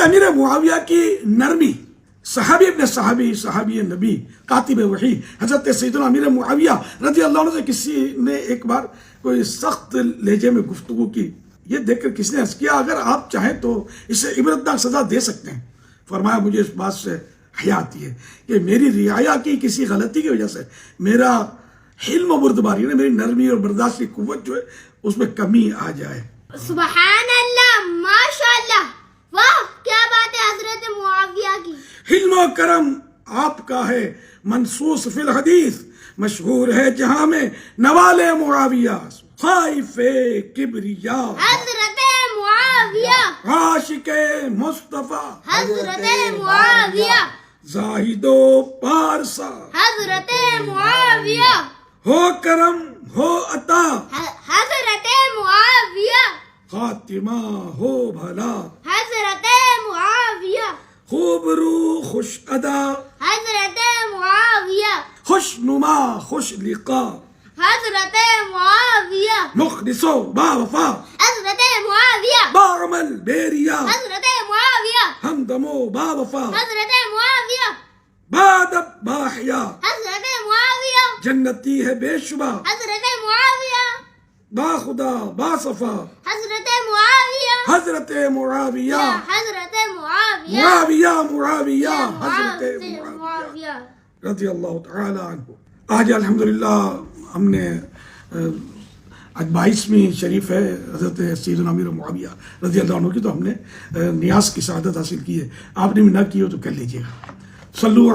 امیر معاویہ کی نرمی، صحابی ابن صحابی، صحابی نبی، کاتب وحی حضرت سیدنا امیر معاویہ رضی اللہ عنہ سے کسی نے ایک بار کوئی سخت لہجے میں گفتگو کی، یہ دیکھ کر کسی نے عرض کیا اگر آپ چاہیں تو اسے عبرتناک سزا دے سکتے ہیں۔ فرمایا مجھے اس بات سے حیا آتی ہے کہ میری رعایا کی کسی غلطی کی وجہ سے میرا حلم و بردباری، یعنی میری نرمی اور برداشت کی قوت جو ہے اس میں کمی آ جائے۔ سبحان اللہ، ماشاءاللہ، واہ کیا بات ہے حضرت معاویہ کی۔ حلم و کرم آپ کا ہے منصوص فی الحدیث، مشہور ہے جہاں میں نوال معاویہ، خائف کبریا حضرت معاویہ، عاشق مصطفیٰ حضرت معاویہ، زاہد و پارسا، حضرت معاویہ، ہو کرم ہو عطا، حضرت معاویہ، خاتمہ ہو بھلا، حضرت معاویہ، خوب رو خوش ادا، حضرت معاویہ، خوش نما خوش لقا، حضرت معاویہ، مخلص و با وفا، حضرت معاویہ، با عمل بے ریا، حضرت معاویہ، ہمدم و با وفا، حضرت معاویہ، با ادب با حیا، حضرت معاویہ، جنتی ہے بے شبہ، حضرت معاویہ، با خدا با صفا، حضرت معاویہ، حضرت معاویہ، حضرت معاویہ، معاویہ معاویہ، حضرت حضرت معاویہ معاویہ۔ رضی اللہ تعالی عنہ۔ آج الحمدللہ ہم نے آج 22ویں شریف ہے حضرت سیدنا امیر معاویہ رضی اللہ عنہ کی، تو ہم نے نیاز کی سعادت حاصل کی ہے۔ آپ نے بھی نہ کی ہو تو کر لیجیے گا۔ صلو علی